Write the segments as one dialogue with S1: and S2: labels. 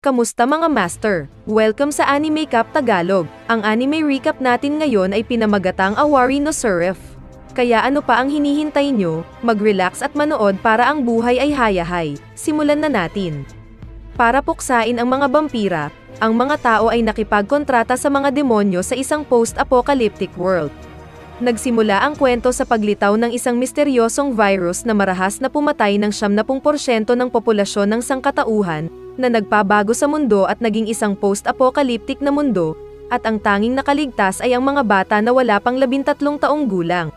S1: Kamusta mga master? Welcome sa Anime Cap Tagalog. Ang anime recap natin ngayon ay pinamagatang Awari no Surf. Kaya ano pa ang hinihintay nyo? Mag-relax at manood para ang buhay ay hayahay. Simulan na natin. Para puksain ang mga vampira, ang mga tao ay nakipagkontrata sa mga demonyo sa isang post-apocalyptic world. Nagsimula ang kwento sa paglitaw ng isang misteryosong virus na marahas na pumatay ng 70% ng populasyon ng sangkatauhan, na nagpabago sa mundo at naging isang post-apocalyptic na mundo, at ang tanging nakaligtas ay ang mga bata na wala pang 13 taong gulang.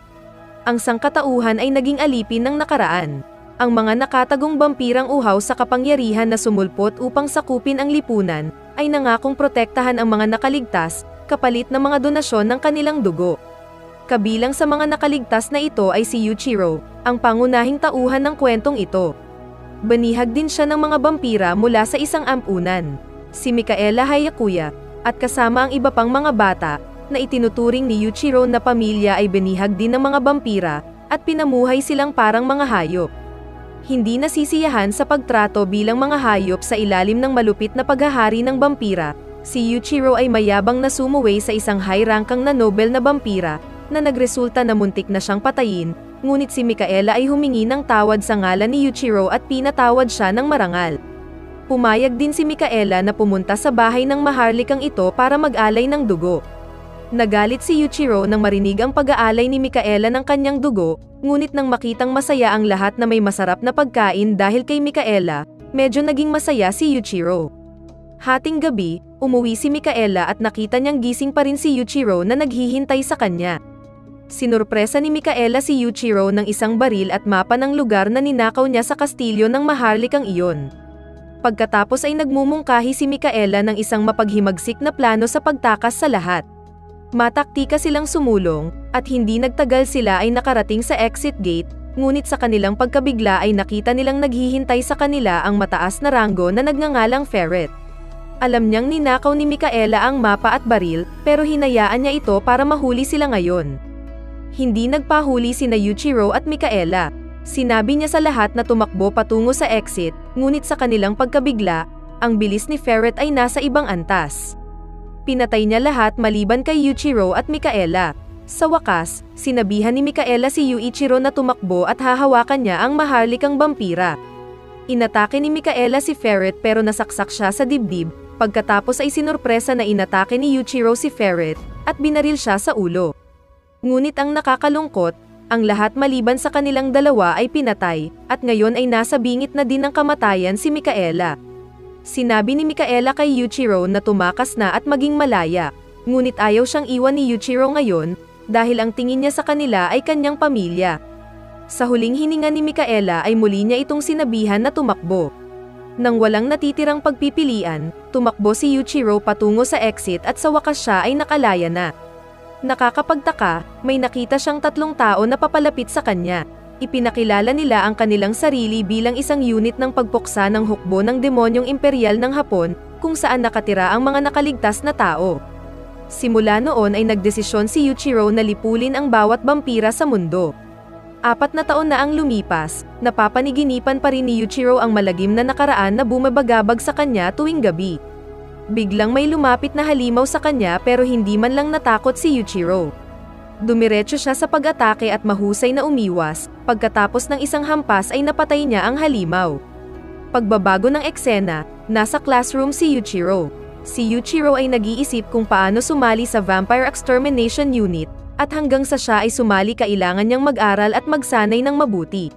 S1: Ang sangkatauhan ay naging alipin ng nakaraan. Ang mga nakatagong vampirang uhaw sa kapangyarihan na sumulpot upang sakupin ang lipunan, ay nangakong protektahan ang mga nakaligtas, kapalit ng mga donasyon ng kanilang dugo. Kabilang sa mga nakaligtas na ito ay si Yuichiro, ang pangunahing tauhan ng kwentong ito. Banihag din siya ng mga vampira mula sa isang ampunan, si Mikaela Hayakuya, at kasama ang iba pang mga bata, na itinuturing ni Yuichiro na pamilya ay banihag din ng mga vampira, at pinamuhay silang parang mga hayop. Hindi nasisiyahan sa pagtrato bilang mga hayop sa ilalim ng malupit na paghahari ng vampira, si Yuichiro ay mayabang na sumuway sa isang high-rankang na Nobel na vampira, na nagresulta na muntik na siyang patayin, ngunit si Mikaela ay humingi ng tawad sa ngalan ni Yuichiro at pinatawad siya ng marangal. Pumayag din si Mikaela na pumunta sa bahay ng maharlikang ito para mag-alay ng dugo. Nagalit si Yuichiro nang marinig ang pag-aalay ni Mikaela ng kanyang dugo, ngunit nang makitang masaya ang lahat na may masarap na pagkain dahil kay Mikaela, medyo naging masaya si Yuichiro. Hating gabi, umuwi si Mikaela at nakita niyang gising pa rin si Yuichiro na naghihintay sa kanya. Sinurpresa ni Mikaela si Yuichiro ng isang baril at mapa ng lugar na ninakaw niya sa kastilyo ng maharlikang iyon. Pagkatapos ay nagmumungkahi si Mikaela ng isang mapaghimagsik na plano sa pagtakas sa lahat. Mataktika silang sumulong, at hindi nagtagal sila ay nakarating sa exit gate, ngunit sa kanilang pagkabigla ay nakita nilang naghihintay sa kanila ang mataas na ranggo na nagngangalang Ferret. Alam niyang ninakaw ni Mikaela ang mapa at baril, pero hinayaan niya ito para mahuli sila ngayon. Hindi nagpahuli sina Yuichiro at Mikaela. Sinabi niya sa lahat na tumakbo patungo sa exit, ngunit sa kanilang pagkabigla, ang bilis ni Ferret ay nasa ibang antas. Pinatay niya lahat maliban kay Yuichiro at Mikaela. Sa wakas, sinabihan ni Mikaela si Yuichiro na tumakbo at hahawakan niya ang maharlikang vampira. Inatake ni Mikaela si Ferret pero nasaksak siya sa dibdib, pagkatapos ay sinurpresa na inatake ni Yuichiro si Ferret, at binaril siya sa ulo. Ngunit ang nakakalungkot, ang lahat maliban sa kanilang dalawa ay pinatay, at ngayon ay nasa bingit na din ng kamatayan si Mikaela. Sinabi ni Mikaela kay Yuichiro na tumakas na at maging malaya, ngunit ayaw siyang iwan ni Yuichiro ngayon, dahil ang tingin niya sa kanila ay kanyang pamilya. Sa huling hininga ni Mikaela ay muli niya itong sinabihan na tumakbo. Nang walang natitirang pagpipilian, tumakbo si Yuichiro patungo sa exit at sa wakas siya ay nakalaya na. Nakakapagtaka, may nakita siyang 3 tao na papalapit sa kanya. Ipinakilala nila ang kanilang sarili bilang isang unit ng pagpuksa ng hukbo ng demonyong imperial ng Hapon, kung saan nakatira ang mga nakaligtas na tao. Simula noon ay nagdesisyon si Yuichiro na lipulin ang bawat vampira sa mundo. 4 na taon na ang lumipas, napapaniginipan pa rin ni Yuichiro ang malagim na nakaraan na bumabagabag sa kanya tuwing gabi. Biglang may lumapit na halimaw sa kanya pero hindi man lang natakot si Yuichiro. Dumiretso siya sa pag-atake at mahusay na umiwas, pagkatapos ng isang hampas ay napatay niya ang halimaw. Pagbabago ng eksena, nasa classroom si Yuichiro. Si Yuichiro ay nag-iisip kung paano sumali sa Vampire Extermination Unit, at hanggang sa siya ay sumali kailangan niyang mag-aral at magsanay ng mabuti.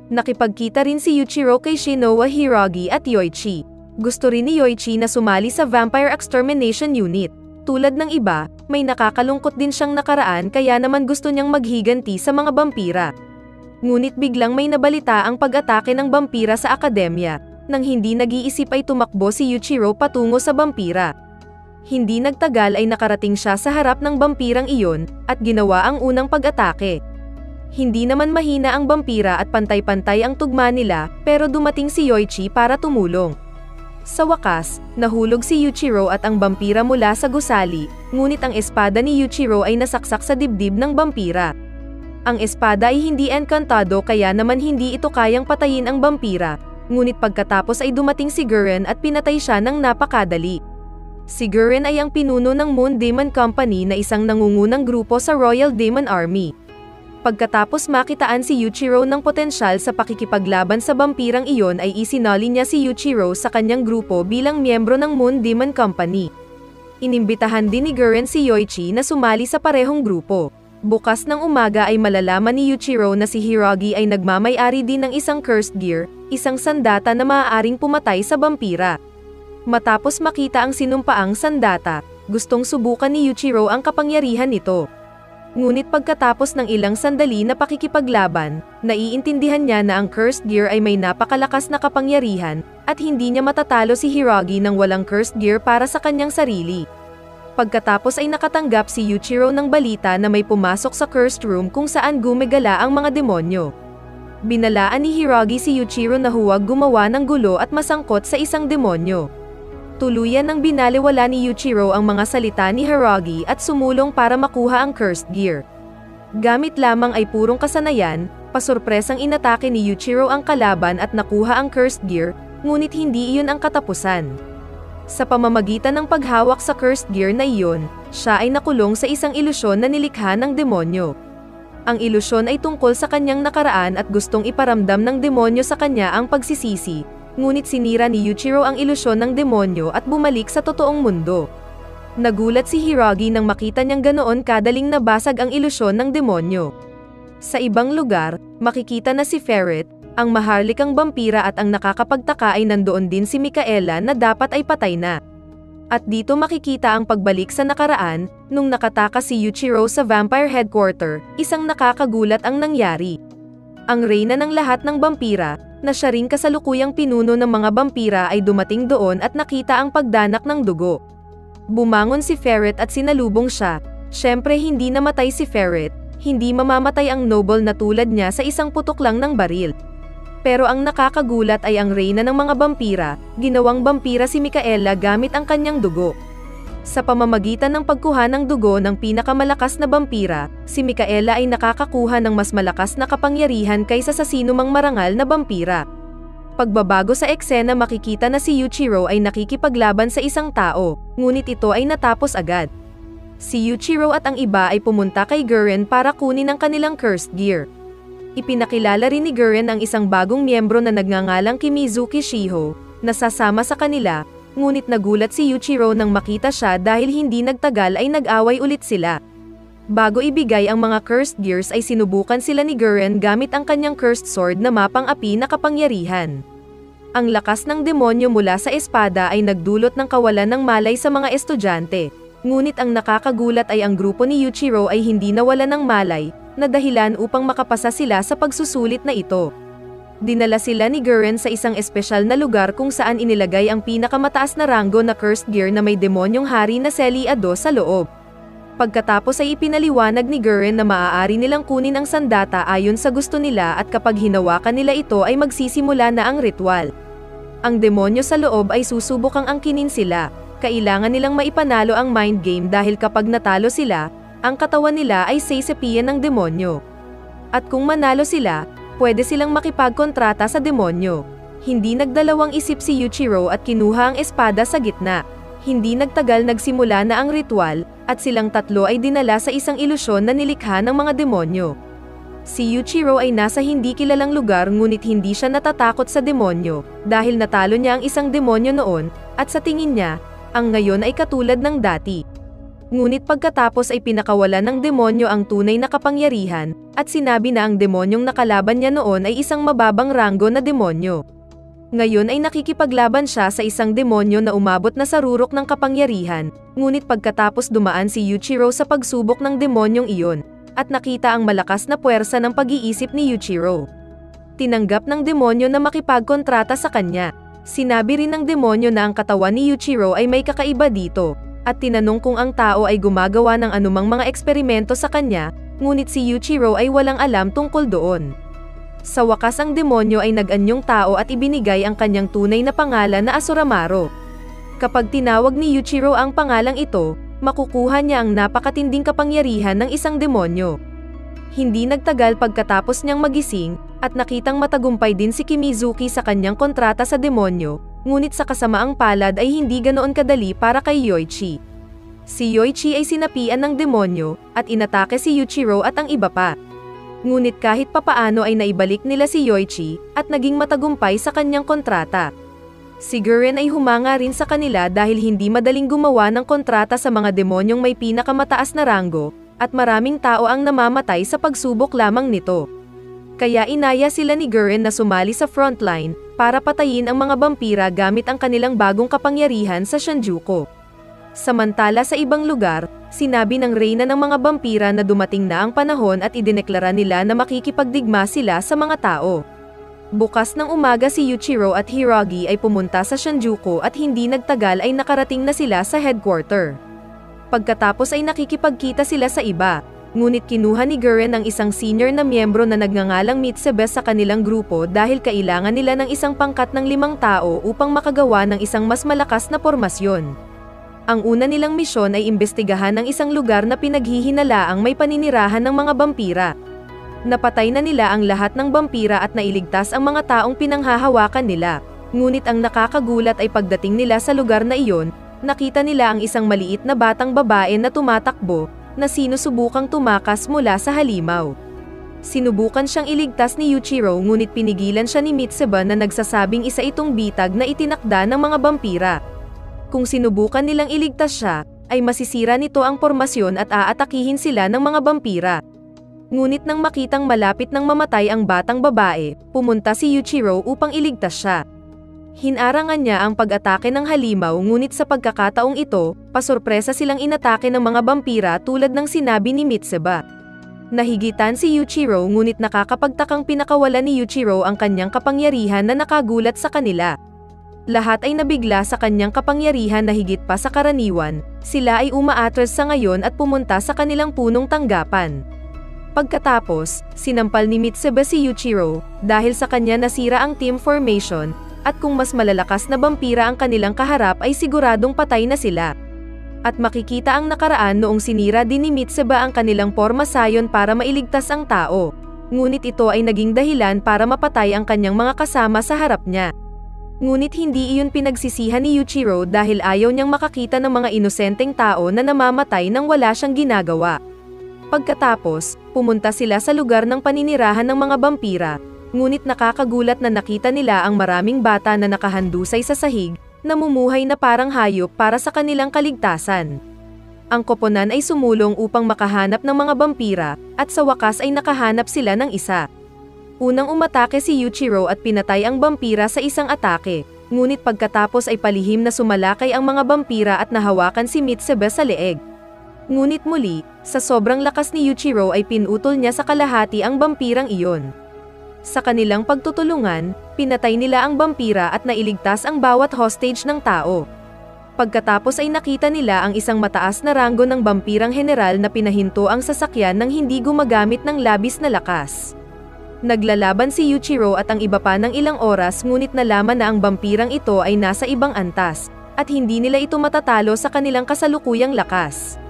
S1: Nakipagkita rin si Yuichiro kay Shinoa Hirogi at Yoichi. Gusto rin ni Yoichi na sumali sa Vampire Extermination Unit. Tulad ng iba, may nakakalungkot din siyang nakaraan kaya naman gusto niyang maghiganti sa mga vampira. Ngunit biglang may nabalita ang pag-atake ng vampira sa akademya. Nang hindi nag-iisip ay tumakbo si Yuichiro patungo sa vampira. Hindi nagtagal ay nakarating siya sa harap ng vampirang iyon, at ginawa ang unang pag-atake. Hindi naman mahina ang vampira at pantay-pantay ang tugma nila, pero dumating si Yoichi para tumulong. Sa wakas, nahulog si Yuichiro at ang vampira mula sa gusali, ngunit ang espada ni Yuichiro ay nasaksak sa dibdib ng vampira. Ang espada ay hindi enkantado kaya naman hindi ito kayang patayin ang vampira, ngunit pagkatapos ay dumating si Gurren at pinatay siya ng napakadali. Si Gurren ay ang pinuno ng Moon Demon Company na isang nangungunang grupo sa Royal Demon Army. Pagkatapos makitaan si Yuichiro ng potensyal sa pakikipaglaban sa vampirang iyon ay isinali niya si Yuichiro sa kanyang grupo bilang miyembro ng Moon Demon Company. Inimbitahan din ni Gurren si Yoichi na sumali sa parehong grupo. Bukas ng umaga ay malalaman ni Yuichiro na si Hiragi ay nagmamay-ari din ng isang cursed gear, isang sandata na maaaring pumatay sa vampira. Matapos makita ang sinumpaang sandata, gustong subukan ni Yuichiro ang kapangyarihan nito. Ngunit pagkatapos ng ilang sandali na pakikipaglaban, naiintindihan niya na ang cursed gear ay may napakalakas na kapangyarihan, at hindi niya matatalo si Hiragi ng walang cursed gear para sa kanyang sarili. Pagkatapos ay nakatanggap si Yuichiro ng balita na may pumasok sa cursed room kung saan gumigala ang mga demonyo. Binalaan ni Hiragi si Yuichiro na huwag gumawa ng gulo at masangkot sa isang demonyo. Tuluyan ng binaliwala ni Yuichiro ang mga salita ni Hiragi at sumulong para makuha ang cursed gear. Gamit lamang ay purong kasanayan, pasurpresang inatake ni Yuichiro ang kalaban at nakuha ang cursed gear, ngunit hindi iyon ang katapusan. Sa pamamagitan ng paghawak sa cursed gear na iyon, siya ay nakulong sa isang ilusyon na nilikha ng demonyo. Ang ilusyon ay tungkol sa kanyang nakaraan at gustong iparamdam ng demonyo sa kanya ang pagsisisi. Ngunit sinira ni Yuichiro ang ilusyon ng demonyo at bumalik sa totoong mundo. Nagulat si Hiragi nang makita niyang ganoon kadaling nabasag ang ilusyon ng demonyo. Sa ibang lugar, makikita na si Ferret, ang maharlikang vampira at ang nakakapagtaka ay nandoon din si Mikaela na dapat ay patay na. At dito makikita ang pagbalik sa nakaraan, nung nakatakas si Yuichiro sa Vampire Headquarter, isang nakakagulat ang nangyari. Ang reyna ng lahat ng vampira, na siya ring kasalukuyang pinuno ng mga vampira ay dumating doon at nakita ang pagdanak ng dugo. Bumangon si Ferret at sinalubong siya. Siyempre hindi namatay si Ferret, hindi mamamatay ang noble na tulad niya sa isang putok lang ng baril. Pero ang nakakagulat ay ang reyna ng mga vampira, ginawang vampira si Mikaela gamit ang kanyang dugo. Sa pamamagitan ng pagkuha ng dugo ng pinakamalakas na vampira, si Mikaela ay nakakakuha ng mas malakas na kapangyarihan kaysa sa sinumang marangal na vampira. Pagbabago sa eksena makikita na si Yuichiro ay nakikipaglaban sa isang tao, ngunit ito ay natapos agad. Si Yuichiro at ang iba ay pumunta kay Gurren para kunin ang kanilang cursed gear. Ipinakilala rin ni Gurren ang isang bagong miyembro na nagngangalang Kimizuki Shiho, na sasama sa kanila. Ngunit nagulat si Yuichiro nang makita siya dahil hindi nagtagal ay nag-away ulit sila. Bago ibigay ang mga cursed gears ay sinubukan sila ni Gurren gamit ang kanyang cursed sword na mapang-api na kapangyarihan. Ang lakas ng demonyo mula sa espada ay nagdulot ng kawalan ng malay sa mga estudyante. Ngunit ang nakakagulat ay ang grupo ni Yuichiro ay hindi nawalan ng malay, na dahilan upang makapasa sila sa pagsusulit na ito. Dinala sila ni Gurren sa isang espesyal na lugar kung saan inilagay ang pinakamataas na ranggo na cursed gear na may demonyong hari na Seliado sa loob. Pagkatapos ay ipinaliwanag ni Gurren na maaari nilang kunin ang sandata ayon sa gusto nila at kapag hinawakan nila ito ay magsisimula na ang ritual. Ang demonyo sa loob ay susubukang angkinin sila. Kailangan nilang maipanalo ang mind game dahil kapag natalo sila, ang katawan nila ay sesepian ng demonyo. At kung manalo sila, pwede silang makipagkontrata sa demonyo. Hindi nagdalawang isip si Yuichiro at kinuha ang espada sa gitna. Hindi nagtagal nagsimula na ang ritual, at silang tatlo ay dinala sa isang ilusyon na nilikha ng mga demonyo. Si Yuichiro ay nasa hindi kilalang lugar ngunit hindi siya natatakot sa demonyo, dahil natalo niya ang isang demonyo noon, at sa tingin niya, ang ngayon ay katulad ng dati. Ngunit pagkatapos ay pinakawalan ng demonyo ang tunay na kapangyarihan, at sinabi na ang demonyong nakalaban niya noon ay isang mababang ranggo na demonyo. Ngayon ay nakikipaglaban siya sa isang demonyo na umabot na sa rurok ng kapangyarihan, ngunit pagkatapos dumaan si Yuichiro sa pagsubok ng demonyong iyon, at nakita ang malakas na puwersa ng pag-iisip ni Yuichiro. Tinanggap ng demonyo na makipagkontrata sa kanya. Sinabi rin ng demonyo na ang katawan ni Yuichiro ay may kakaiba dito, at tinanong kung ang tao ay gumagawa ng anumang mga eksperimento sa kanya, ngunit si Yuichiro ay walang alam tungkol doon. Sa wakas ang demonyo ay nag-anyong tao at ibinigay ang kanyang tunay na pangalan na Asuramaro. Kapag tinawag ni Yuichiro ang pangalang ito, makukuha niya ang napakatinding kapangyarihan ng isang demonyo. Hindi nagtagal pagkatapos niyang magising, At nakitang matagumpay din si Kimizuki sa kanyang kontrata sa demonyo, ngunit sa kasamaang palad ay hindi ganoon kadali para kay Yoichi. Si Yoichi ay sinapian ng demonyo, at inatake si Yuichiro at ang iba pa. Ngunit kahit papaano ay naibalik nila si Yoichi, at naging matagumpay sa kanyang kontrata. Si Gurren ay humanga rin sa kanila dahil hindi madaling gumawa ng kontrata sa mga demonyong may pinakamataas na ranggo, at maraming tao ang namamatay sa pagsubok lamang nito. Kaya inaya sila ni Gurren na sumali sa frontline, para patayin ang mga vampira gamit ang kanilang bagong kapangyarihan sa Shinjuku. Samantala sa ibang lugar, sinabi ng reyna ng mga vampira na dumating na ang panahon at idineklara nila na makikipagdigma sila sa mga tao. Bukas ng umaga si Yuichiro at Hirogi ay pumunta sa Shinjuku at hindi nagtagal ay nakarating na sila sa headquarter. Pagkatapos ay nakikipagkita sila sa iba. Ngunit kinuha ni Gurren ang isang senior na miyembro na nagngangalang Mitsube sa kanilang grupo dahil kailangan nila ng isang pangkat ng 5 tao upang makagawa ng isang mas malakas na pormasyon. Ang una nilang misyon ay imbestigahan ang isang lugar na pinaghihinalaang may paninirahan ng mga vampira. Napatay na nila ang lahat ng vampira at nailigtas ang mga taong pinanghahawakan nila. Ngunit ang nakakagulat ay pagdating nila sa lugar na iyon, nakita nila ang isang maliit na batang babae na tumatakbo, na sinusubukang tumakas mula sa halimaw. Sinubukan siyang iligtas ni Yuichiro ngunit pinigilan siya ni Mitsube na nagsasabing isa itong bitag na itinakda ng mga vampira. Kung sinubukan nilang iligtas siya, ay masisira nito ang pormasyon at aatakihin sila ng mga vampira. Ngunit nang makitang malapit nang mamatay ang batang babae, pumunta si Yuichiro upang iligtas siya. Hinarangan niya ang pag-atake ng halimaw ngunit sa pagkakataong ito, pasurpresa silang inatake ng mga vampira tulad ng sinabi ni Mitsube. Nahigitan si Yuichiro ngunit nakakapagtakang pinakawalan ni Yuichiro ang kanyang kapangyarihan na nakagulat sa kanila. Lahat ay nabigla sa kanyang kapangyarihan na higit pa sa karaniwan, sila ay umaatras sa ngayon at pumunta sa kanilang punong tanggapan. Pagkatapos, sinampal ni Mitsube si Yuichiro, dahil sa kanya nasira ang team formation, at kung mas malalakas na vampira ang kanilang kaharap ay siguradong patay na sila. At makikita ang nakaraan noong sinira din ni Mitsube ang kanilang porma sayon para mailigtas ang tao. Ngunit ito ay naging dahilan para mapatay ang kanyang mga kasama sa harap niya. Ngunit hindi iyon pinagsisihan ni Yuichiro dahil ayaw niyang makakita ng mga inosenteng tao na namamatay nang wala siyang ginagawa. Pagkatapos, pumunta sila sa lugar ng paninirahan ng mga vampira. Ngunit nakakagulat na nakita nila ang maraming bata na nakahandusay sa sahig, namumuhay na parang hayop para sa kanilang kaligtasan. Ang koponan ay sumulong upang makahanap ng mga vampira, at sa wakas ay nakahanap sila ng isa. Unang umatake si Yuichiro at pinatay ang vampira sa isang atake, ngunit pagkatapos ay palihim na sumalakay ang mga vampira at nahawakan si Mitsube sa leeg. Ngunit muli, sa sobrang lakas ni Yuichiro ay pinutol niya sa kalahati ang vampirang iyon. Sa kanilang pagtutulungan, pinatay nila ang vampira at nailigtas ang bawat hostage ng tao. Pagkatapos ay nakita nila ang isang mataas na ranggo ng vampirang general na pinahinto ang sasakyan nang hindi gumagamit ng labis na lakas. Naglalaban si Yuichiro at ang iba pa ng ilang oras ngunit nalaman na ang vampirang ito ay nasa ibang antas, at hindi nila ito matatalo sa kanilang kasalukuyang lakas.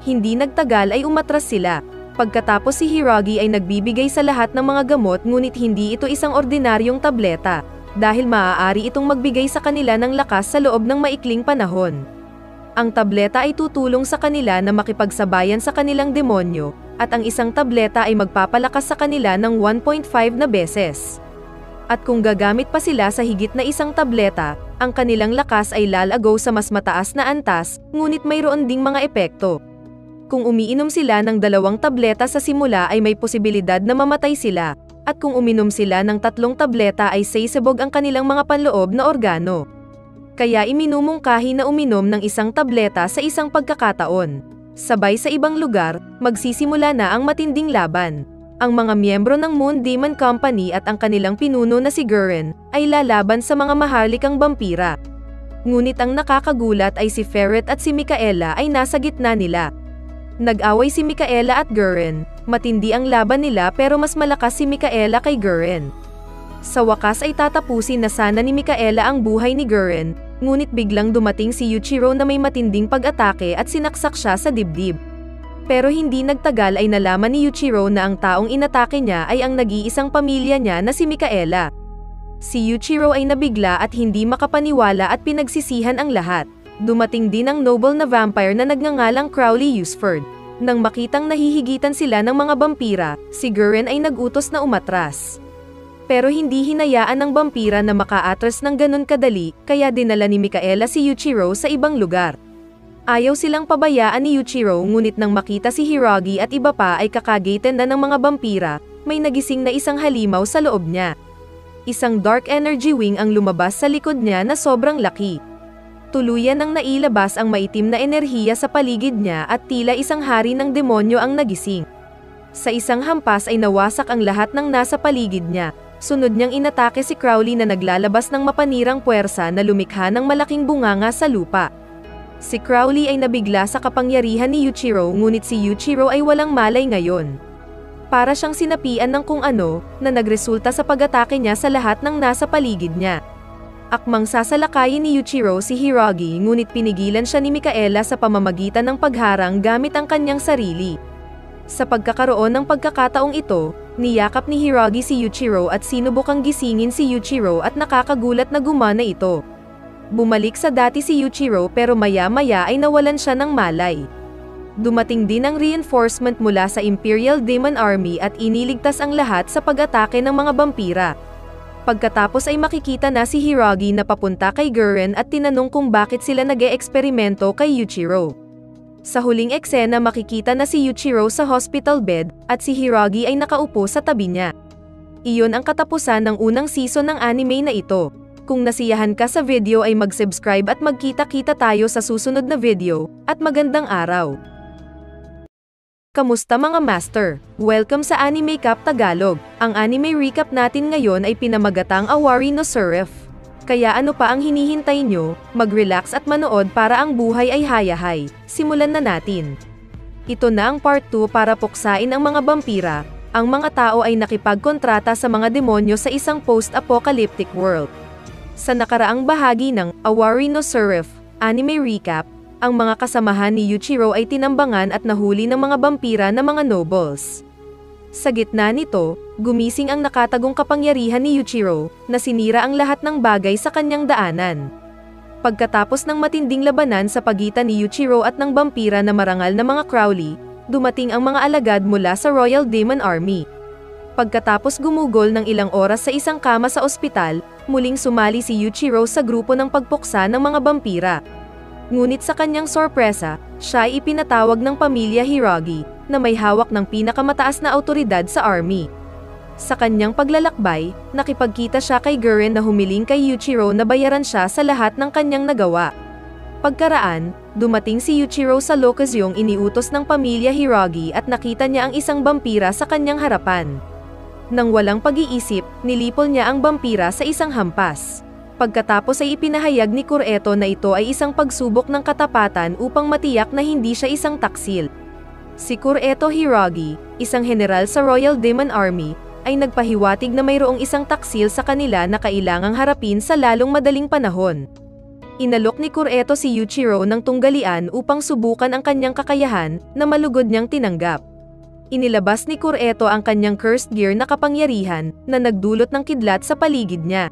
S1: Hindi nagtagal ay umatras sila. Pagkatapos si Hirogi ay nagbibigay sa lahat ng mga gamot ngunit hindi ito isang ordinaryong tableta, dahil maaari itong magbigay sa kanila ng lakas sa loob ng maikling panahon. Ang tableta ay tutulong sa kanila na makipagsabayan sa kanilang demonyo, at ang isang tableta ay magpapalakas sa kanila ng 1.5 na beses. At kung gagamit pa sila sa higit na isang tableta, ang kanilang lakas ay lalago sa mas mataas na antas, ngunit mayroon ding mga epekto. Kung umiinom sila ng 2 tableta sa simula ay may posibilidad na mamatay sila, at kung uminom sila ng 3 tableta ay sisibog ang kanilang mga panloob na organo. Kaya iminumungkahi na uminom ng 1 tableta sa isang pagkakataon. Sabay sa ibang lugar, magsisimula na ang matinding laban. Ang mga miyembro ng Moon Demon Company at ang kanilang pinuno na si Gurren ay lalaban sa mga maharlikang vampira. Ngunit ang nakakagulat ay si Ferret at si Mikaela ay nasa gitna nila. Nag-away si Mikaela at Gurren, matindi ang laban nila pero mas malakas si Mikaela kay Gurren. Sa wakas ay tatapusin na sana ni Mikaela ang buhay ni Gurren, ngunit biglang dumating si Yuichiro na may matinding pag-atake at sinaksak siya sa dibdib. Pero hindi nagtagal ay nalaman ni Yuichiro na ang taong inatake niya ay ang nag-iisang pamilya niya na si Mikaela. Si Yuichiro ay nabigla at hindi makapaniwala at pinagsisihan ang lahat. Dumating din ang noble na vampire na nagngangalang Crowley Usford. Nang makitang nahihigitan sila ng mga vampira, si Gurren ay nagutos na umatras. Pero hindi hinayaan ng vampira na maka-atras ng ganun kadali, kaya dinala ni Mikaela si Yuichiro sa ibang lugar. Ayaw silang pabayaan ni Yuichiro, ngunit nang makita si Hiiragi at iba pa ay kakagaten na ng mga vampira, may nagising na isang halimaw sa loob niya. Isang dark energy wing ang lumabas sa likod niya na sobrang laki. Tuluyan ang nailabas ang maitim na enerhiya sa paligid niya at tila isang hari ng demonyo ang nagising. Sa isang hampas ay nawasak ang lahat ng nasa paligid niya. Sunod niyang inatake si Crowley na naglalabas ng mapanirang puwersa na lumikha ng malaking bunganga sa lupa. Si Crowley ay nabigla sa kapangyarihan ni Yuichiro, ngunit si Yuichiro ay walang malay ngayon. Para siyang sinapian ng kung ano, na nagresulta sa pag-atake niya sa lahat ng nasa paligid niya. Akmang sasalakayin ni Yuichiro si Hiiragi, ngunit pinigilan siya ni Mikaela sa pamamagitan ng pagharang gamit ang kanyang sarili. Sa pagkakaroon ng pagkakataong ito, niyakap ni Hiiragi si Yuichiro at sinubukang gisingin si Yuichiro at nakakagulat na gumana ito. Bumalik sa dati si Yuichiro pero maya-maya ay nawalan siya ng malay. Dumating din ang reinforcement mula sa Imperial Demon Army at iniligtas ang lahat sa pag-atake ng mga vampira. Pagkatapos ay makikita na si Hiiragi na papunta kay Gurren at tinanong kung bakit sila nag-eeksperimento kay Yuichiro. Sa huling eksena makikita na si Yuichiro sa hospital bed at si Hiiragi ay nakaupo sa tabi niya. Iyon ang katapusan ng unang season ng anime na ito. Kung nasiyahan ka sa video ay mag-subscribe at magkita-kita tayo sa susunod na video, at magandang araw! Kamusta mga master? Welcome sa Anime Cap Tagalog. Ang anime recap natin ngayon ay pinamagatang Awari no Surf. Kaya ano pa ang hinihintay nyo? Mag-relax at manood para ang buhay ay hayahay. Simulan na natin. Ito na ang part 2 para puksain ang mga vampira. Ang mga tao ay nakipagkontrata sa mga demonyo sa isang post-apocalyptic world. Sa nakaraang bahagi ng Awari no Surf anime recap, ang mga kasamahan ni Yuichiro ay tinambangan at nahuli ng mga vampira na mga nobles. Sa gitna nito, gumising ang nakatagong kapangyarihan ni Yuichiro, na sinira ang lahat ng bagay sa kanyang daanan. Pagkatapos ng matinding labanan sa pagitan ni Yuichiro at ng vampira na marangal na mga Crowley, dumating ang mga alagad mula sa Royal Demon Army. Pagkatapos gumugol ng ilang oras sa isang kama sa ospital, muling sumali si Yuichiro sa grupo ng pagpuksa ng mga vampira. Ngunit sa kanyang sorpresa, siya ay ipinatawag ng pamilya Hiiragi, na may hawak ng pinakamataas na awtoridad sa army. Sa kanyang paglalakbay, nakipagkita siya kay Gurren na humiling kay Yuichiro na bayaran siya sa lahat ng kanyang nagawa. Pagkaraan, dumating si Yuichiro sa lokasyong iniutos ng pamilya Hiiragi at nakita niya ang isang vampira sa kanyang harapan. Nang walang pag-iisip, nilipol niya ang vampira sa isang hampas. Pagkatapos ay ipinahayag ni Kureto na ito ay isang pagsubok ng katapatan upang matiyak na hindi siya isang taksil. Si Kureto Hiiragi, isang general sa Royal Demon Army, ay nagpahiwatig na mayroong isang taksil sa kanila na kailangang harapin sa lalong madaling panahon. Inalok ni Kureto si Yuichiro ng tunggalian upang subukan ang kanyang kakayahan, na malugod niyang tinanggap. Inilabas ni Kureto ang kanyang cursed gear na kapangyarihan, na nagdulot ng kidlat sa paligid niya.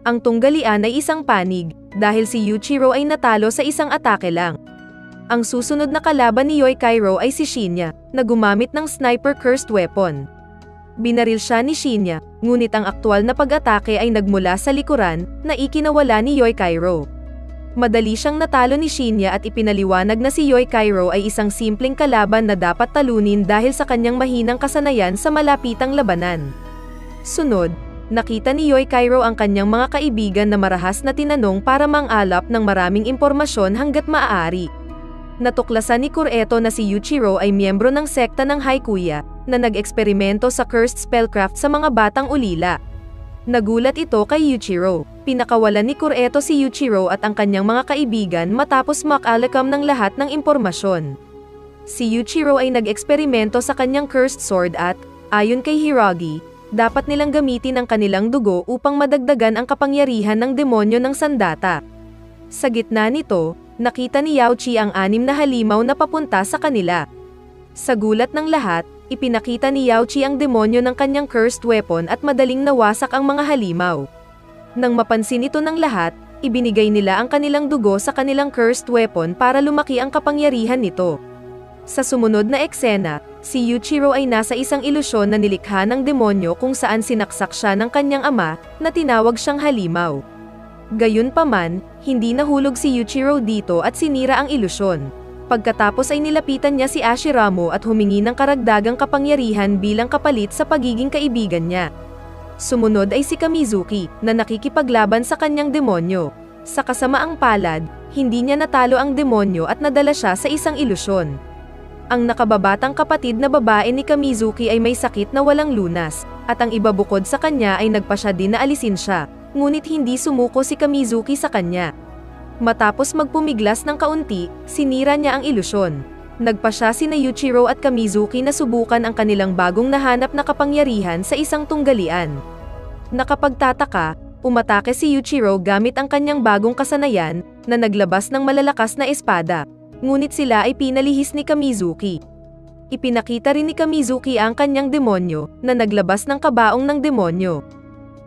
S1: Ang tunggalian ay isang panig, dahil si Yuichiro ay natalo sa isang atake lang. Ang susunod na kalaban ni Yoichiro ay si Shinya, na gumamit ng sniper cursed weapon. Binaril siya ni Shinya, ngunit ang aktwal na pag-atake ay nagmula sa likuran, na ikinawala ni Yoichiro. Madali siyang natalo ni Shinya at ipinaliwanag na si Yoichiro ay isang simpleng kalaban na dapat talunin dahil sa kanyang mahinang kasanayan sa malapitang labanan. Sunod, nakita ni Yoichiro ang kanyang mga kaibigan na marahas na tinanong para mang-alap ng maraming impormasyon hanggat maaari. Natuklasan ni Kureto na si Yuichiro ay miyembro ng sekta ng Haikuya, na nag-eksperimento sa cursed spellcraft sa mga batang ulila. Nagulat ito kay Yuichiro. Pinakawalan ni Kureto si Yuichiro at ang kanyang mga kaibigan matapos makalakam ng lahat ng impormasyon. Si Yuichiro ay nag-eksperimento sa kanyang cursed sword at, ayon kay Hiiragi, dapat nilang gamitin ang kanilang dugo upang madagdagan ang kapangyarihan ng demonyo ng sandata. Sa gitna nito, nakita ni Yaochi ang 6 na halimaw na papunta sa kanila. Sa gulat ng lahat, ipinakita ni Yaochi ang demonyo ng kanyang cursed weapon at madaling nawasak ang mga halimaw. Nang mapansin ito ng lahat, ibinigay nila ang kanilang dugo sa kanilang cursed weapon para lumaki ang kapangyarihan nito. Sa sumunod na eksena, si Yuichiro ay nasa isang ilusyon na nilikha ng demonyo kung saan sinaksak siya ng kanyang ama, na tinawag siyang halimaw. Gayunpaman, hindi nahulog si Yuichiro dito at sinira ang ilusyon. Pagkatapos ay nilapitan niya si Ashiramo at humingi ng karagdagang kapangyarihan bilang kapalit sa pagiging kaibigan niya. Sumunod ay si Kamizuki, na nakikipaglaban sa kanyang demonyo. Sa kasamaang palad, hindi niya natalo ang demonyo at nadala siya sa isang ilusyon. Ang nakababatang kapatid na babae ni Kamizuki ay may sakit na walang lunas, at ang iba bukod sa kanya ay nagpasya din na alisin siya, ngunit hindi sumuko si Kamizuki sa kanya. Matapos magpumiglas ng kaunti, sinira niya ang ilusyon. Nagpasya sina Yuichiro at Kamizuki na subukan ang kanilang bagong nahanap na kapangyarihan sa isang tunggalian. Nakapagtataka, umatake si Yuichiro gamit ang kanyang bagong kasanayan, na naglabas ng malalakas na espada. Ngunit sila ay pinalihis ni Kamizuki. Ipinakita rin ni Kamizuki ang kanyang demonyo, na naglabas ng kabaong ng demonyo.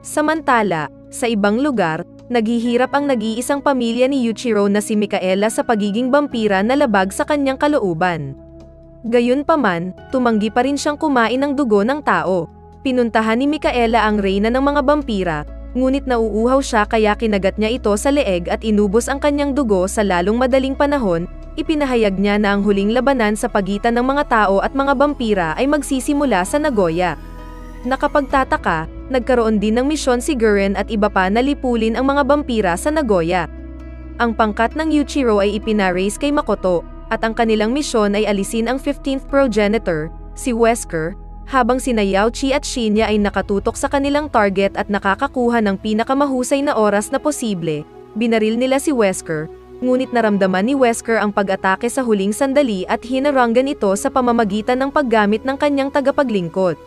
S1: Samantala, sa ibang lugar, naghihirap ang nag-iisang pamilya ni Yuichiro na si Mikaela sa pagiging vampira na labag sa kanyang kalooban. Gayunpaman, tumanggi pa rin siyang kumain ng dugo ng tao. Pinuntahan ni Mikaela ang reyna ng mga vampira, ngunit nauuhaw siya kaya kinagat niya ito sa leeg at inubos ang kanyang dugo sa lalong madaling panahon. Ipinahayag niya na ang huling labanan sa pagitan ng mga tao at mga vampira ay magsisimula sa Nagoya. Nakapagtataka, nagkaroon din ng misyon si Guren at iba pa na lipulin ang mga vampira sa Nagoya. Ang pangkat ng Yuichiro ay ipinaraise kay Makoto, at ang kanilang misyon ay alisin ang 15th progenitor, si Wesker, habang sina Yaochi at Shinya ay nakatutok sa kanilang target at nakakakuha ng pinakamahusay na oras na posible. Binaril nila si Wesker, ngunit naramdaman ni Wesker ang pag-atake sa huling sandali at hinaranggan ito sa pamamagitan ng paggamit ng kanyang tagapaglingkod.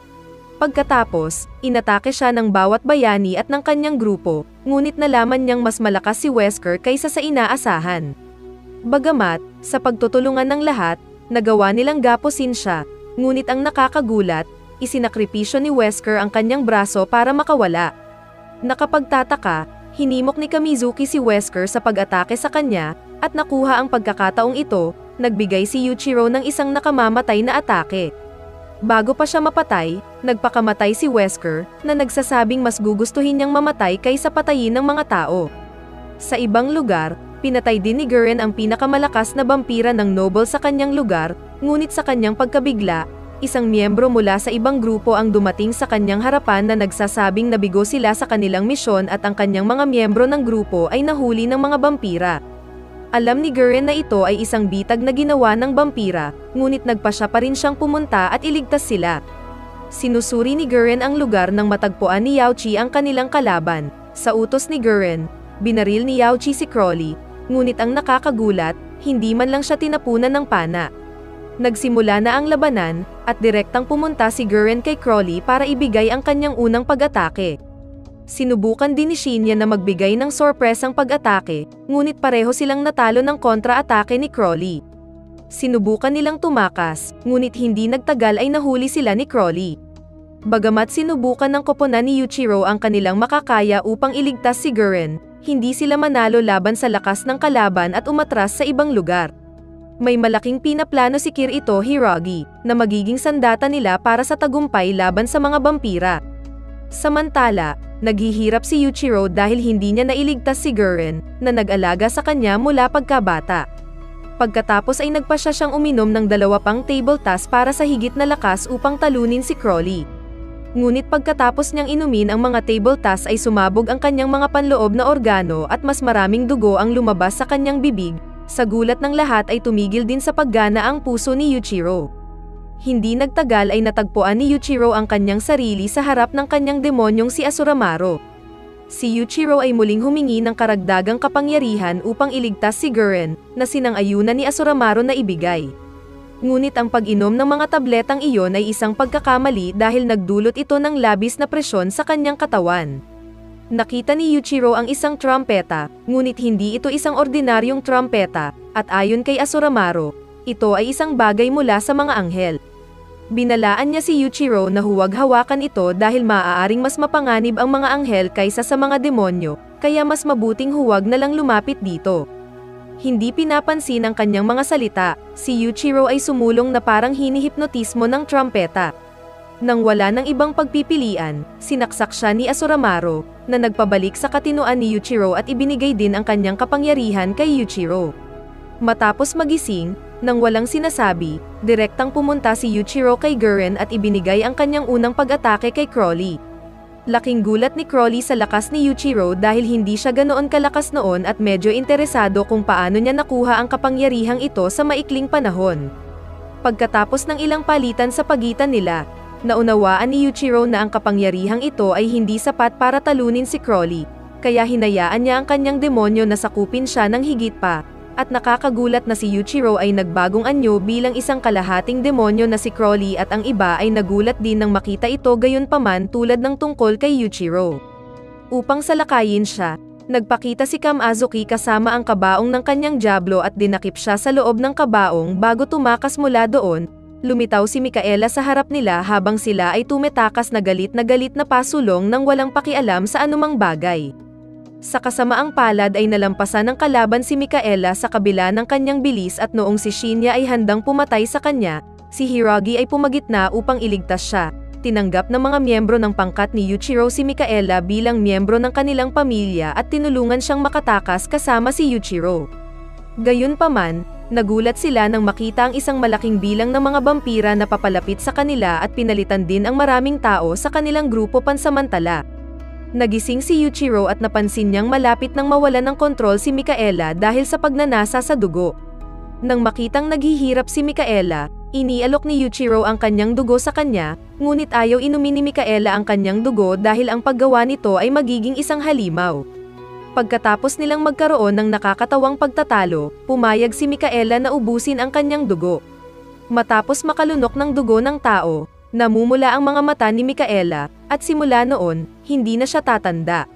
S1: Pagkatapos, inatake siya ng bawat bayani at ng kanyang grupo, ngunit nalaman niyang mas malakas si Wesker kaysa sa inaasahan. Bagamat, sa pagtutulungan ng lahat, nagawa nilang gapusin siya, ngunit ang nakakagulat, isinakripisyo ni Wesker ang kanyang braso para makawala. Nakapagtataka, hinimok ni Kamizuki si Wesker sa pag-atake sa kanya, at nakuha ang pagkakataong ito, nagbigay si Yuichiro ng isang nakamamatay na atake. Bago pa siya mapatay, nagpakamatay si Wesker, na nagsasabing mas gugustuhin niyang mamatay kaysa patayin ng mga tao. Sa ibang lugar, pinatay din ni Guren ang pinakamalakas na vampira ng noble sa kanyang lugar, ngunit sa kanyang pagkabigla, isang miyembro mula sa ibang grupo ang dumating sa kanyang harapan na nagsasabing nabigo sila sa kanilang misyon at ang kanyang mga miyembro ng grupo ay nahuli ng mga vampira. Alam ni Guren na ito ay isang bitag na ginawa ng vampira, ngunit nagpasya pa rin siyang pumunta at iligtas sila. Sinusuri ni Guren ang lugar nang matagpuan ni Yaochi ang kanilang kalaban. Sa utos ni Guren, binaril ni Yaochi si Crowley, ngunit ang nakakagulat, hindi man lang siya tinapunan ng pana. Nagsimula na ang labanan, at direktang pumunta si Guren kay Crowley para ibigay ang kanyang unang pag-atake. Sinubukan din ni Shinya na magbigay ng sorpresang pag-atake, ngunit pareho silang natalo ng kontra-atake ni Crowley. Sinubukan nilang tumakas, ngunit hindi nagtagal ay nahuli sila ni Crowley. Bagamat sinubukan ng koponan ni Yuichiro ang kanilang makakaya upang iligtas si Guren, hindi sila manalo laban sa lakas ng kalaban at umatras sa ibang lugar. May malaking pinaplano si Kirito Hirogi, na magiging sandata nila para sa tagumpay laban sa mga vampira. Samantala, naghihirap si Yuichiro dahil hindi niya nailigtas si Guren, na nag-alaga sa kanya mula pagkabata. Pagkatapos ay nagpasya siyang uminom ng 2 pang table tas para sa higit na lakas upang talunin si Crowley. Ngunit pagkatapos niyang inumin ang mga table tas ay sumabog ang kanyang mga panloob na organo at mas maraming dugo ang lumabas sa kanyang bibig. Sa gulat ng lahat ay tumigil din sa paggana ang puso ni Yuichiro. Hindi nagtagal ay natagpuan ni Yuichiro ang kanyang sarili sa harap ng kanyang demonyong si Asuramaro. Si Yuichiro ay muling humingi ng karagdagang kapangyarihan upang iligtas si Guren, na sinang-ayunan ni Asuramaro na ibigay. Ngunit ang pag-inom ng mga tabletang iyon ay isang pagkakamali dahil nagdulot ito ng labis na presyon sa kanyang katawan. Nakita ni Yuichiro ang isang trumpeta, ngunit hindi ito isang ordinaryong trumpeta, at ayon kay Asuramaro, ito ay isang bagay mula sa mga anghel. Binalaan niya si Yuichiro na huwag hawakan ito dahil maaaring mas mapanganib ang mga anghel kaysa sa mga demonyo, kaya mas mabuting huwag na lang lumapit dito. Hindi pinapansin ang kanyang mga salita, si Yuichiro ay sumulong na parang hinihipnotismo ng trumpeta. Nang wala ng ibang pagpipilian, sinaksak siya ni Asuramaru, na nagpabalik sa katinoan ni Yuichiro at ibinigay din ang kanyang kapangyarihan kay Yuichiro. Matapos magising, nang walang sinasabi, direktang pumunta si Yuichiro kay Gurren at ibinigay ang kanyang unang pag-atake kay Crowley. Laking gulat ni Crowley sa lakas ni Yuichiro dahil hindi siya ganoon kalakas noon at medyo interesado kung paano niya nakuha ang kapangyarihang ito sa maikling panahon. Pagkatapos ng ilang palitan sa pagitan nila, naunawaan ni Yuichiro na ang kapangyarihang ito ay hindi sapat para talunin si Crowley, kaya hinayaan niya ang kanyang demonyo na sakupin siya ng higit pa. At nakakagulat na si Yuichiro ay nagbagong anyo bilang isang kalahating demonyo na si Crowley at ang iba ay nagulat din nang makita ito gayunpaman tulad ng tungkol kay Yuichiro. Upang salakayin siya, nagpakita si Kamazuki kasama ang kabaong ng kanyang diablo at dinakip siya sa loob ng kabaong bago tumakas mula doon. Lumitaw si Mikaela sa harap nila habang sila ay tumetakas na galit na pasulong nang walang pakialam sa anumang bagay. Sa kasamaang palad ay nalampasan ng kalaban si Mikaela sa kabila ng kanyang bilis at noong si Shinya ay handang pumatay sa kanya, si Hiragi ay pumagitna upang iligtas siya. Tinanggap ng mga miyembro ng pangkat ni Yuichiro si Mikaela bilang miyembro ng kanilang pamilya at tinulungan siyang makatakas kasama si Yuichiro. Gayunpaman, nagulat sila nang makita ang isang malaking bilang ng mga vampira na papalapit sa kanila at pinalitan din ang maraming tao sa kanilang grupo pansamantala. Nagising si Yuichiro at napansin niyang malapit nang mawalan ng kontrol si Mikaela dahil sa pagnanasa sa dugo. Nang makitang naghihirap si Mikaela, inialok ni Yuichiro ang kanyang dugo sa kanya, ngunit ayaw inumin ni Mikaela ang kanyang dugo dahil ang paggawa nito ay magiging isang halimaw. Pagkatapos nilang magkaroon ng nakakatawang pagtatalo, pumayag si Mikaela na ubusin ang kanyang dugo. Matapos makalunok ng dugo ng tao, namumula ang mga mata ni Mikaela, at simula noon, hindi na siya tatanda.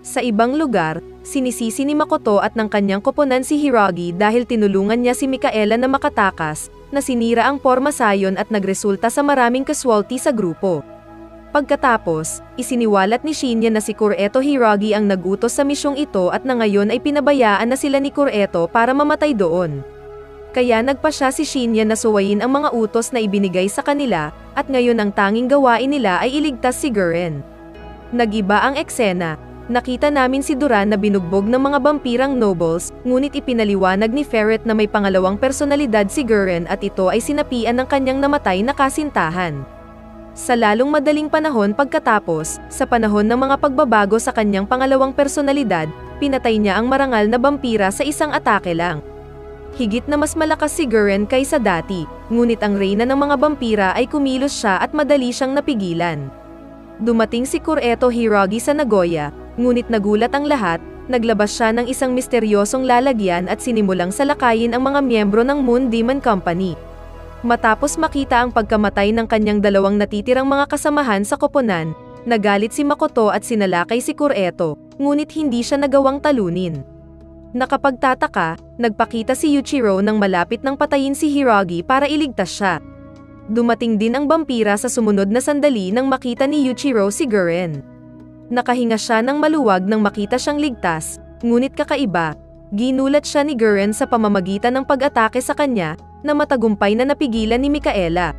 S1: Sa ibang lugar, sinisisi ni Makoto at ng kanyang koponan si Hiragi dahil tinulungan niya si Mikaela na makatakas, na sinira ang porma sayon at nagresulta sa maraming casualty sa grupo. Pagkatapos, isiniwalat ni Shinya na si Kureto Hiragi ang nagutos sa misyong ito at na ngayon ay pinabayaan na sila ni Kureto para mamatay doon. Kaya nagpa siya si Shinya na suwayin ang mga utos na ibinigay sa kanila, at ngayon ang tanging gawain nila ay iligtas si Gurren. Nagiba ang eksena, nakita namin si Duran na binugbog ng mga vampirang nobles, ngunit ipinaliwanag ni Ferret na may pangalawang personalidad si Gurren at ito ay sinapian ng kanyang namatay na kasintahan. Sa lalong madaling panahon pagkatapos, sa panahon ng mga pagbabago sa kanyang pangalawang personalidad, pinatay niya ang marangal na vampira sa isang atake lang. Higit na mas malakas si Gurren kaysa dati, ngunit ang reyna ng mga vampira ay kumilos siya at madali siyang napigilan. Dumating si Kureto Hiragi sa Nagoya, ngunit nagulat ang lahat, naglabas siya ng isang misteryosong lalagyan at sinimulang salakayin ang mga miyembro ng Moon Demon Company. Matapos makita ang pagkamatay ng kanyang dalawang natitirang mga kasamahan sa koponan, nagalit si Makoto at sinalakay si Kureto, ngunit hindi siya nagawang talunin. Nakapagtataka, nagpakita si Yuichiro nang malapit nang patayin si Hiragi para iligtas siya. Dumating din ang vampira sa sumunod na sandali nang makita ni Yuichiro si Gurren. Nakahinga siya ng maluwag nang makita siyang ligtas, ngunit kakaiba, ginulat siya ni Gurren sa pamamagitan ng pag-atake sa kanya, na matagumpay na napigilan ni Mikaela.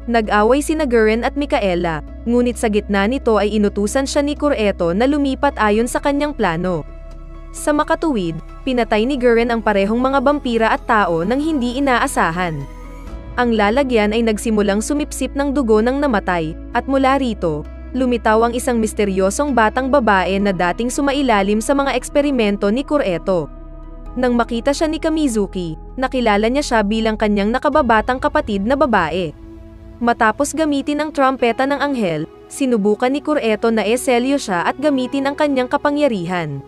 S1: Nag-away sina Gurren at Mikaela, ngunit sa gitna nito ay inutusan siya ni Kureto na lumipat ayon sa kanyang plano. Sa makatuwid, pinatay ni Gurren ang parehong mga vampira at tao nang hindi inaasahan. Ang lalagyan ay nagsimulang sumipsip ng dugo ng namatay, at mula rito, lumitaw ang isang misteryosong batang babae na dating sumailalim sa mga eksperimento ni Kureto. Nang makita siya ni Kamizuki, nakilala niya siya bilang kanyang nakababatang kapatid na babae. Matapos gamitin ang trumpeta ng anghel, sinubukan ni Kureto na eselyo siya at gamitin ang kanyang kapangyarihan.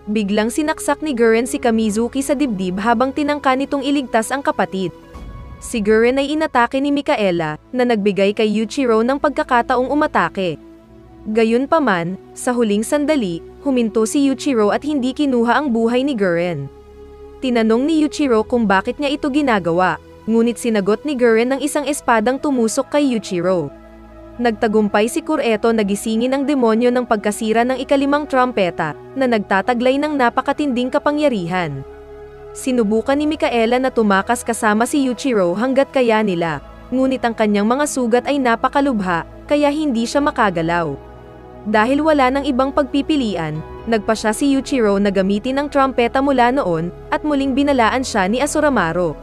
S1: Biglang sinaksak ni Gurren si Kamizuki sa dibdib habang tinangka nitong iligtas ang kapatid. Si Gurren ay inatake ni Mikaela, na nagbigay kay Yuichiro ng pagkakataong umatake. Gayunpaman, sa huling sandali, huminto si Yuichiro at hindi kinuha ang buhay ni Gurren. Tinanong ni Yuichiro kung bakit niya ito ginagawa, ngunit sinagot ni Gurren ng isang espadang tumusok kay Yuichiro. Nagtagumpay si Kureto na gisingin ang demonyo ng pagkasira ng ikalimang trumpeta, na nagtataglay ng napakatinding kapangyarihan. Sinubukan ni Mikaela na tumakas kasama si Yuichiro hanggat kaya nila, ngunit ang kanyang mga sugat ay napakalubha, kaya hindi siya makagalaw. Dahil wala nang ibang pagpipilian, nagpa siya si Yuichiro na gamitin ang trumpeta mula noon, at muling binalaan siya ni Asuramaru.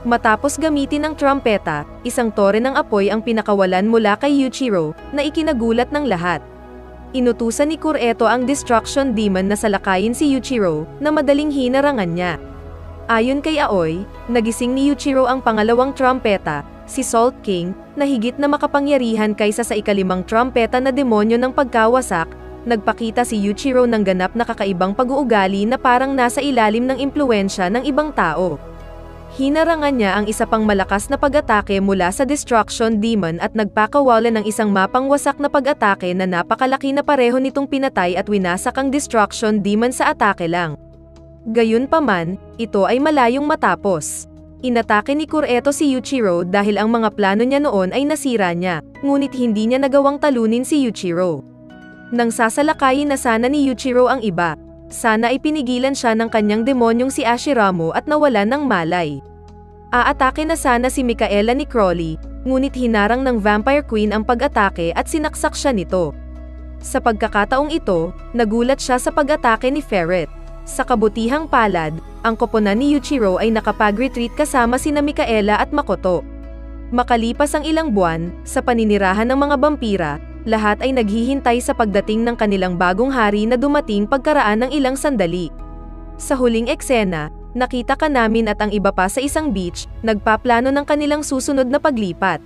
S1: Matapos gamitin ang trumpeta, isang tore ng apoy ang pinakawalan mula kay Yuichiro, na ikinagulat ng lahat. Inutusan ni Kureto ang Destruction Demon na salakayin si Yuichiro, na madaling hinarangan niya. Ayon kay Aoi, nagising ni Yuichiro ang pangalawang trumpeta, si Salt King, na higit na makapangyarihan kaysa sa ikalimang trumpeta na demonyo ng pagkawasak. Nagpakita si Yuichiro ng ganap na kakaibang pag-uugali na parang nasa ilalim ng impluwensya ng ibang tao. Hinarangan niya ang isa pang malakas na pag-atake mula sa Destruction Demon at nagpakawala ng isang mapangwasak na pag-atake na napakalaki na pareho nitong pinatay at winasak ang Destruction Demon sa atake lang. Gayunpaman, ito ay malayong matapos. Inatake ni Kureto si Yuichiro dahil ang mga plano niya noon ay nasira niya, ngunit hindi niya nagawang talunin si Yuichiro. Nang sasalakayin na sana ni Yuichiro ang iba, sana ay pinigilan siya ng kanyang demonyong si Ashiramo at nawalan ng malay. Aatake na sana si Mikaela ni Crowley, ngunit hinarang ng Vampire Queen ang pag-atake at sinaksak siya nito. Sa pagkakataong ito, nagulat siya sa pag-atake ni Ferret. Sa kabutihang palad, ang koponan ni Yuichiro ay nakapag-retreat kasama sina Mikaela at Makoto. Makalipas ang ilang buwan, sa paninirahan ng mga vampira, lahat ay naghihintay sa pagdating ng kanilang bagong hari na dumating pagkaraan ng ilang sandali. Sa huling eksena, nakita ka namin at ang iba pa sa isang beach, nagpaplano ng kanilang susunod na paglipat.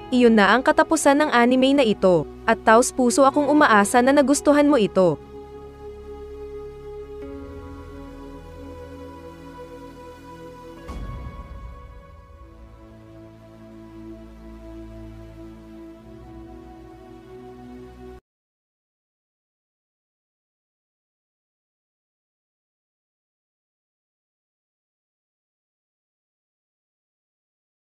S1: Iyon na ang katapusan ng anime na ito, at taos puso akong umaasa na nagustuhan mo ito.